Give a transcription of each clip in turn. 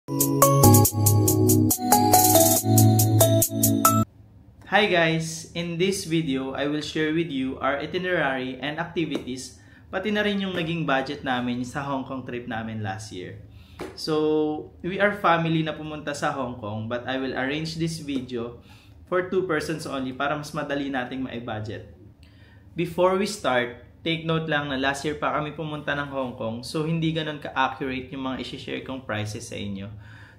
Hi guys! In this video, I will share with you our itinerary and activities, pati na rin yung naging budget namin sa Hong Kong trip namin last year. So, we are family na pumunta sa Hong Kong, but I will arrange this video for 2 persons only para mas madali nating mai-budget. Before we start, take note lang na last year pa kami pumunta ng Hong Kong, so hindi ganun ka-accurate yung mga isi-share kong prices sa inyo.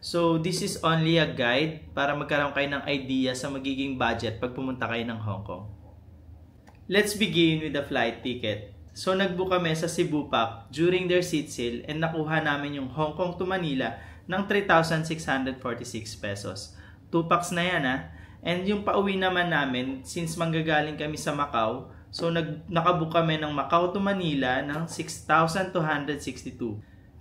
So, this is only a guide para magkaroon kayo ng idea sa magiging budget pag pumunta kayo ng Hong Kong. Let's begin with the flight ticket. So, nag-book kami sa Cebu Pac during their seat sale and nakuha namin yung Hong Kong to Manila ng 3,646 pesos. 2 packs na yan ha. And yung pauwi naman namin, since manggagaling kami sa Macau, so nakabook kami ng Macau to Manila ng 6,262.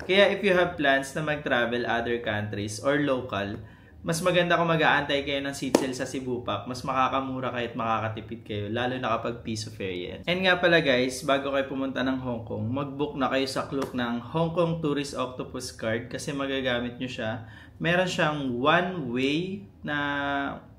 Kaya if you have plans na mag-travel other countries or local, mas maganda kung mag-aantay kayo ng seat sale sa Cebu Pac. Mas makakamura kayo at makakatipid kayo, lalo na kapag piso fare yan. And nga pala guys, bago kayo pumunta ng Hong Kong, mag-book na kayo sa Klook ng Hong Kong Tourist Octopus Card kasi magagamit nyo siya. Meron siyang one-way na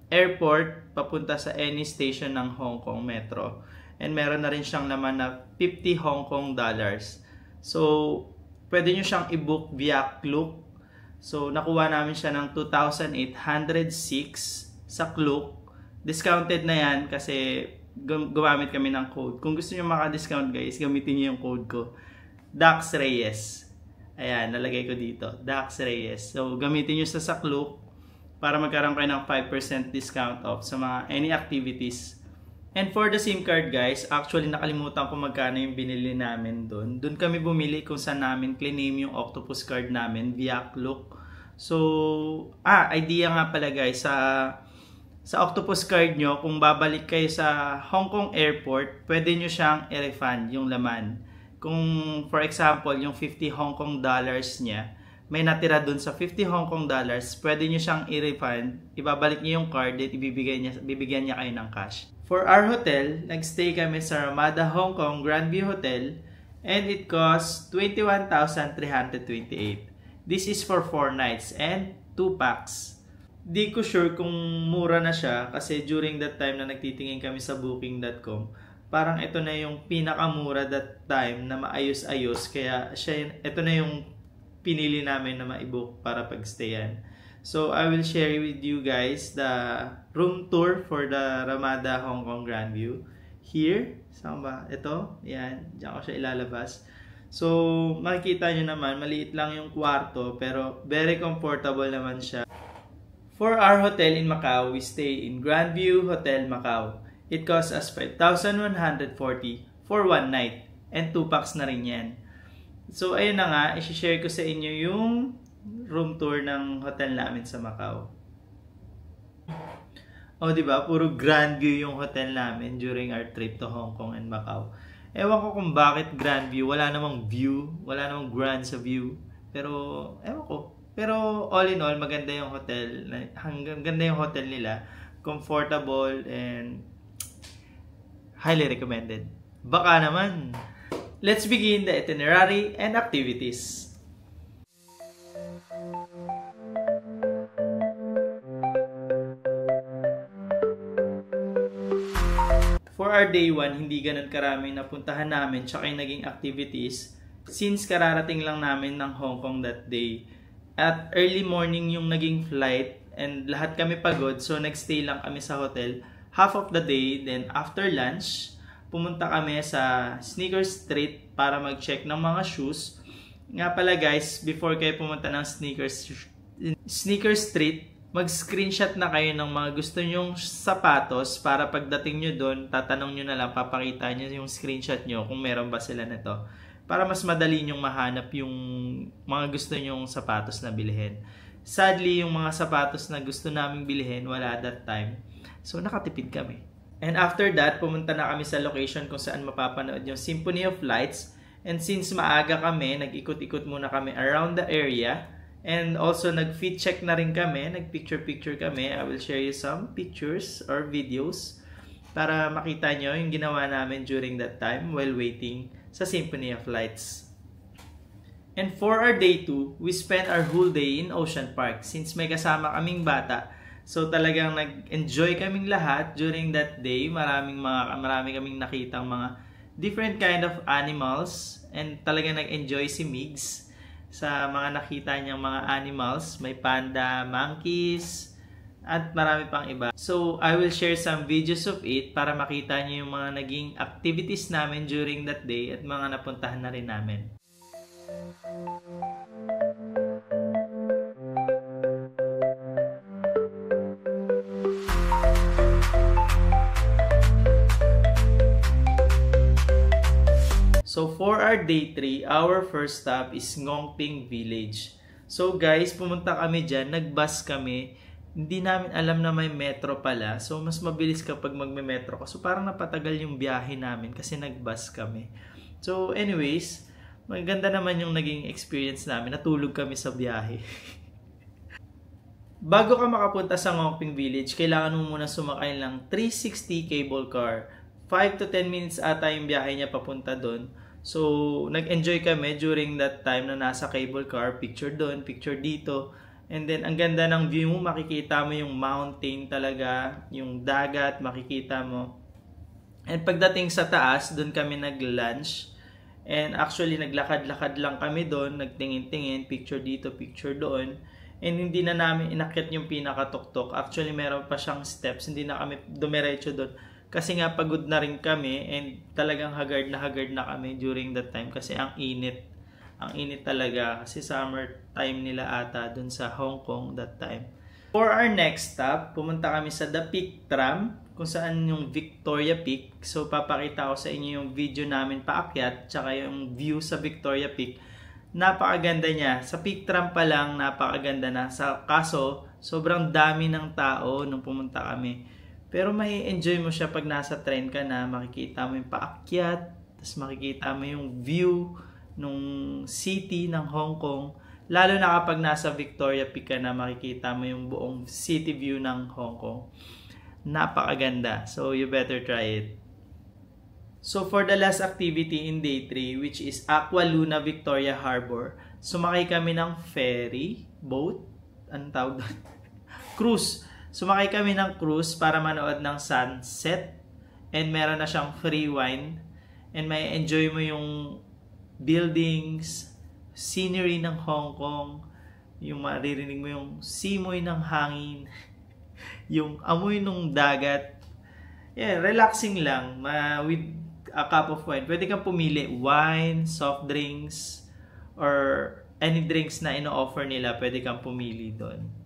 airport papunta sa any station ng Hong Kong Metro. And meron na rin siyang naman na 50 Hong Kong dollars. So, pwede nyo siyang i-book via Klook. So, nakuha namin siya ng 2,806 sa Klook. Discounted na yan kasi gumamit kami ng code. Kung gusto nyo maka-discount guys, gamitin nyo yung code ko. Dax Reyes. Ayan, nalagay ko dito. Dax Reyes. So, gamitin nyo sa Klook para magkaroon kayo ng 5% discount off sa mga any activities. And for the SIM card guys, actually nakalimutan ko magkano yung binili namin doon. Doon kami bumili kung saan namin claim yung Octopus card namin via Klook. So, idea nga pala guys, sa Octopus card nyo, kung babalik kayo sa Hong Kong Airport, pwede nyo siyang i-refund yung laman. Kung for example, yung 50 Hong Kong dollars niya, may natira dun sa 50 Hong Kong dollars, pwede nyo siyang i-refund, ibabalik nyo yung card at bibigyan niya kayo ng cash. For our hotel, nagstay kami sa Ramada Hong Kong Grandview Hotel and it costs 21,328. This is for 4 nights and 2 packs. Di ko sure kung mura na siya kasi during that time na nagtitingin kami sa booking.com, parang ito na yung pinakamura that time na maayos-ayos kaya ito na yung pinili namin na ma-book para pagstayan. So, I will share with you guys the room tour for the Ramada Hong Kong Grandview. Here, saan ba? Ito, yan, diyan ko siya ilalabas. So, makikita nyo naman, maliit lang yung kwarto, pero very comfortable naman siya. For our hotel in Macau, we stay in Grandview Hotel Macau. It costs us 5,140 for 1 night, and 2 packs na rin yan. So, ayun na nga, i-share ko sa inyo yung room tour ng hotel namin sa Macau. O, diba? Puro grand view yung hotel namin during our trip to Hong Kong and Macau. Ewan ko kung bakit grand view. Wala namang view. Wala namang grand sa view. Pero, ewan ko. Pero, all in all, maganda yung hotel. Ganda yung hotel nila. Comfortable and highly recommended. Baka naman. Let's begin the itinerary and activities. For our day 1, hindi ganun karaming napuntahan namin tsaka yung naging activities since kararating lang namin ng Hong Kong that day. At early morning yung naging flight and lahat kami pagod so nagstay lang kami sa hotel half of the day. Then after lunch, pumunta kami sa Sneaker Street para mag-check ng mga shoes. Nga pala guys, before kayo pumunta ng Sneaker Street, mag-screenshot na kayo ng mga gusto nyong sapatos para pagdating nyo doon, tatanong nyo na lang, papakita nyo yung screenshot nyo kung meron ba sila nito. Para mas madali nyong mahanap yung mga gusto nyong sapatos na bilhin. Sadly, yung mga sapatos na gusto naming bilhin, wala that time. So, nakatipid kami. And after that, pumunta na kami sa location kung saan mapapanood yung Symphony of Lights. And since maaga kami, nag-ikot-ikot muna kami around the area. And also, nag-fit check na rin kami. Nag-picture-picture kami. I will share you some pictures or videos para makita nyo yung ginawa namin during that time while waiting sa Symphony of Lights. And for our day 2, we spent our whole day in Ocean Park since may kasama kaming bata. So talagang nag-enjoy kaming lahat during that day. Marami kaming nakitang mga different kind of animals and talagang nag-enjoy si Migs sa mga nakita niyang mga animals. May panda, monkeys, at marami pang iba. So I will share some videos of it para makita niyo yung mga naging activities namin during that day at mga napuntahan na rin namin. So for our day 3, our first stop is Ngongping Village. So guys, pumunta kami dyan, nag-bus kami. Hindi namin alam na may metro pala. So mas mabilis kapag magme-metro ka. So parang napatagal yung biyahe namin kasi nag-bus kami. So anyways, maganda naman yung naging experience namin. Natulog kami sa biyahe. Bago ka makapunta sa Ngongping Village, kailangan mo muna sumakay ng 360 cable car. 5 to 10 minutes ata yung biyahe niya papunta doon. So, nag-enjoy kami during that time na nasa cable car. Picture doon, picture dito. And then, ang ganda ng view mo. Makikita mo yung mountain talaga. Yung dagat, makikita mo. And pagdating sa taas, doon kami nag-lunch. And actually, naglakad-lakad lang kami doon. Nagtingin-tingin, picture dito, picture doon. And hindi na namin inakyat yung pinakatuktok. Actually, meron pa siyang steps. Hindi na kami dumiretso doon. Kasi nga pagod na rin kami and talagang haggard na kami during that time kasi ang init. Ang init talaga kasi summer time nila ata dun sa Hong Kong that time. For our next stop, pumunta kami sa The Peak Tram kung saan yung Victoria Peak. So papakita ko sa inyo yung video namin paakyat tsaka yung view sa Victoria Peak. Napakaganda niya. Sa Peak Tram pa lang napakaganda na. Kaso sobrang dami ng tao nung pumunta kami. Pero may enjoy mo siya pag nasa train ka na, makikita mo yung paakyat, tapos makikita mo yung view ng city ng Hong Kong. Lalo na kapag nasa Victoria Peak ka na, makikita mo yung buong city view ng Hong Kong. Napakaganda. So you better try it. So for the last activity in day 3, which is Aqua Luna Victoria Harbor, sumakay kami ng ferry, boat, anong tawag doon? Cruise. Sumakay kami ng cruise para manood ng sunset and meron na siyang free wine and may enjoy mo yung buildings, scenery ng Hong Kong, yung maririnig mo yung simoy ng hangin, yung amoy ng dagat. Yeah, relaxing lang with a cup of wine. Pwede kang pumili wine, soft drinks, or any drinks na ino-offer nila, pwede kang pumili doon.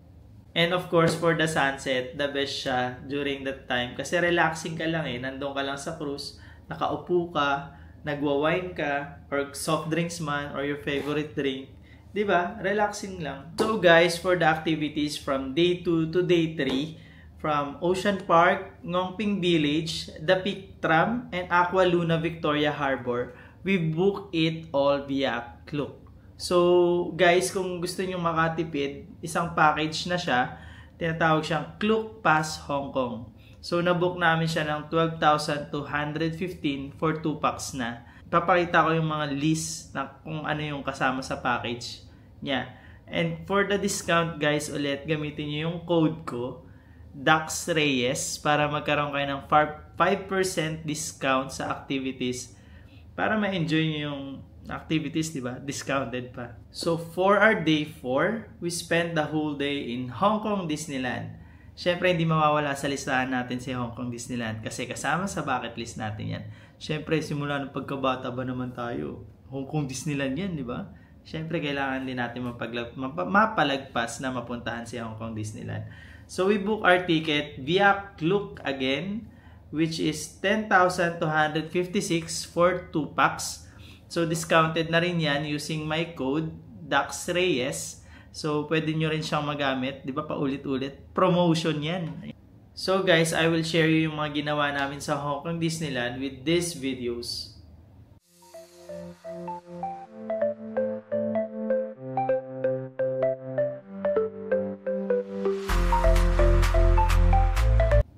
And of course, for the sunset, the best siya during that time. Kasi relaxing ka lang eh. Nandun ka lang sa cruise, nakaupo ka, nagwa-wine ka, or soft drinks man, or your favorite drink. Diba? Relaxing lang. So guys, for the activities from day 2 to day 3, from Ocean Park, Ngongping Village, The Peak Tram, and Aqua Luna Victoria Harbor, we book it all via Klook. So, guys, kung gusto nyo makatipid, isang package na siya. Tinatawag siyang Klook Pass Hong Kong. So, nabook namin siya ng 12,215 for 2 packs na. Papakita ko yung mga list na kung ano yung kasama sa package niya. And for the discount, guys, ulit, gamitin nyo yung code ko, Dax Reyes, para magkaroon kayo ng 5% discount sa activities para ma-enjoy nyo yung activities, diba? Discounted pa. So, for our day 4, we spent the whole day in Hong Kong Disneyland. Siyempre, hindi mawawala sa listahan natin si Hong Kong Disneyland kasi kasama sa bucket list natin yan. Siyempre, simula ng pagkabata ba naman tayo? Hong Kong Disneyland yan, diba? Siyempre, kailangan din natin mapalagpas na mapuntahan si Hong Kong Disneyland. So, we book our ticket via Klook again, which is 10,256 for 2 packs. So, discounted na rin yan using my code, Dax Reyes. So, pwede nyo rin siyang magamit. Di ba, paulit-ulit? Promotion yan. So, guys, I will share you yung mga ginawa namin sa Hong Kong Disneyland with these videos.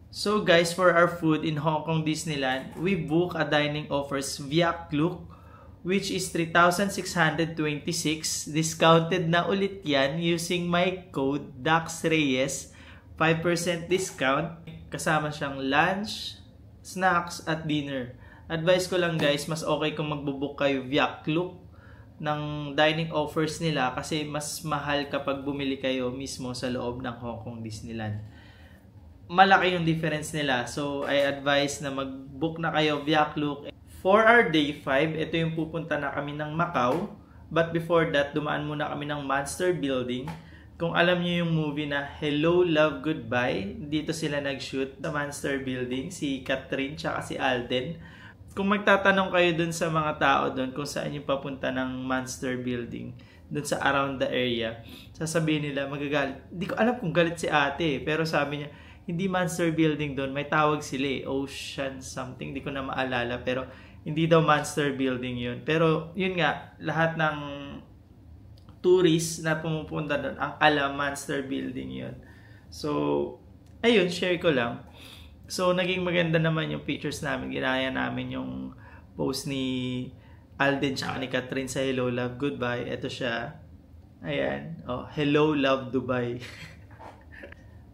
So, guys, for our food in Hong Kong Disneyland, we book a dining offers via Klook which is 3,626. Discounted na ulit yan using my code DAXREYES, 5% discount. Kasama siyang lunch, snacks, at dinner. Advice ko lang guys, mas okay kung magbubook kayo via Klook ng dining offers nila kasi mas mahal kapag bumili kayo mismo sa loob ng Hong Kong Disneyland. Malaki yung difference nila. So, I advise na mag-book na kayo via Klook. For our day 5, ito yung pupunta na kami ng Macau. But before that, dumaan muna kami ng Monster Building. Kung alam niyo yung movie na Hello, Love, Goodbye, dito sila nag-shoot sa Monster Building, si Catherine tsaka si Alden. Kung magtatanong kayo dun sa mga tao dun kung saan yung papunta ng Monster Building, dun sa around the area, sasabihin nila magagalit. Hindi ko alam kung galit si ate, pero sabi niya, hindi Monster Building dun, may tawag sila Ocean something, hindi ko na maalala, pero hindi daw Monster Building yun. Pero yun nga, lahat ng tourists na pumupunta doon ang alam Monster Building yun. So, ayun, share ko lang. So, naging maganda naman yung pictures namin. Ginaya namin yung post ni Alden tsaka ni Catherine sa Hello, Love, Goodbye. Ito siya. Ayan. Oh, Hello, Love, Dubai.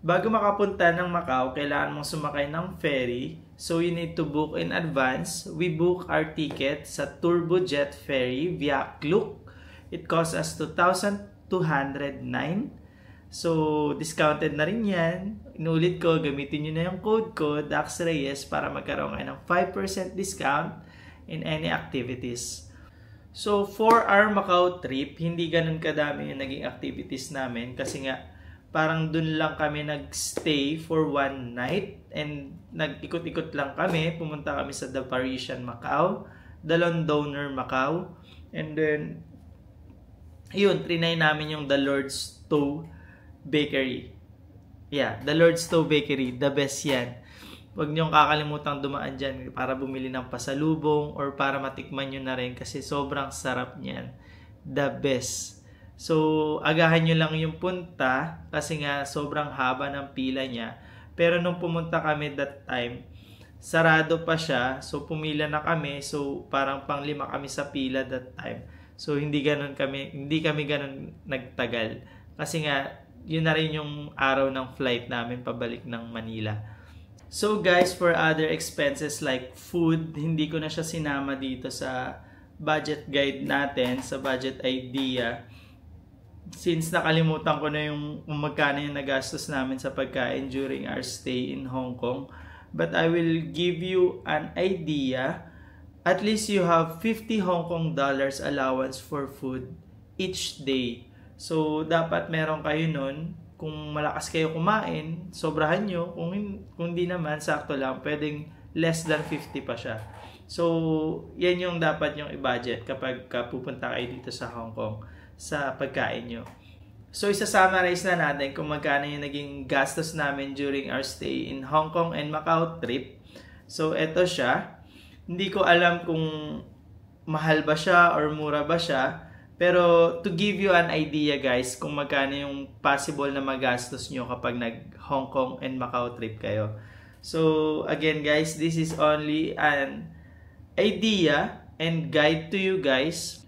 Bago makapunta ng Macau, kailangan mong sumakay ng ferry. So, you need to book in advance. We book our ticket sa Turbojet Ferry via Klook. It costs us 2,209. So, discounted na rin yan. Inulit ko, gamitin nyo na yung code ko, DAXREYES, para magkaroon kayo ng 5% discount in any activities. So, for our Macau trip, hindi ganun kadami yung naging activities namin kasi nga, parang dun lang kami nagstay for one night and nag-ikot-ikot lang kami. Pumunta kami sa The Parisian Macau, The Londoner Macau, and then yun, trinay namin yung The Lord's Toe Bakery. Yeah, The Lord's Toe Bakery, the best yan. Huwag niyong kakalimutan dumaan dyan para bumili ng pasalubong or para matikman nyo na rin kasi sobrang sarap niyan. The best. So, agahan nyo lang yung punta kasi nga sobrang haba ng pila niya. Pero nung pumunta kami that time, sarado pa siya. So, pumila na kami. So, parang pang-5 kami sa pila that time. So, hindi kami ganun nagtagal. Kasi nga, yun na rin yung araw ng flight namin pabalik ng Manila. So, guys, for other expenses like food, hindi ko na siya sinama dito sa budget guide natin, sa budget idea. Since nakalimutan ko na yung magkano yung nagastos namin sa pagkain during our stay in Hong Kong. But I will give you an idea. At least you have 50 Hong Kong dollars allowance for food each day. So, dapat meron kayo nun. Kung malakas kayo kumain, sobrahan nyo. Kung hindi naman, sakto lang. Pwedeng less than 50 pa siya. So, yan yung dapat yung i-budget kapag pupunta kayo dito sa Hong Kong sa pagkain nyo. So, isa-summarize na natin kung magkano yung naging gastos namin during our stay in Hong Kong and Macau trip. So, eto siya. Hindi ko alam kung mahal ba siya or mura ba siya. Pero, to give you an idea guys, kung magkano yung possible na magastos nyo kapag nag-Hong Kong and Macau trip kayo. So, again guys, this is only an idea and guide to you guys.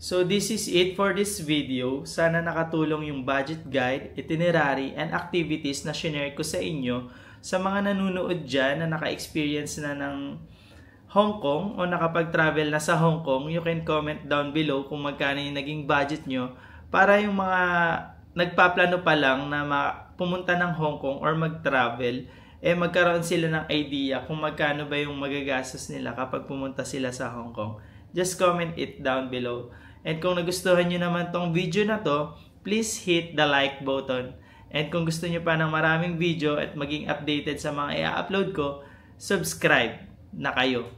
So this is it for this video. Sana nakatulong yung budget guide, itinerary, and activities na shinare ko sa inyo. Sa mga nanonood dyan na naka-experience na ng Hong Kong o nakapag-travel na sa Hong Kong, you can comment down below kung magkano yung naging budget nyo para yung mga nagpaplano pa lang na pumunta ng Hong Kong or mag-travel, magkaroon sila ng idea kung magkano ba yung magagastos nila kapag pumunta sila sa Hong Kong. Just comment it down below. And kung nagustuhan nyo naman tong video na to, please hit the like button. And kung gusto nyo pa ng maraming video at maging updated sa mga i-upload ko, subscribe na kayo.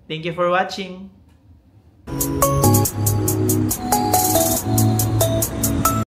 Thank you for watching!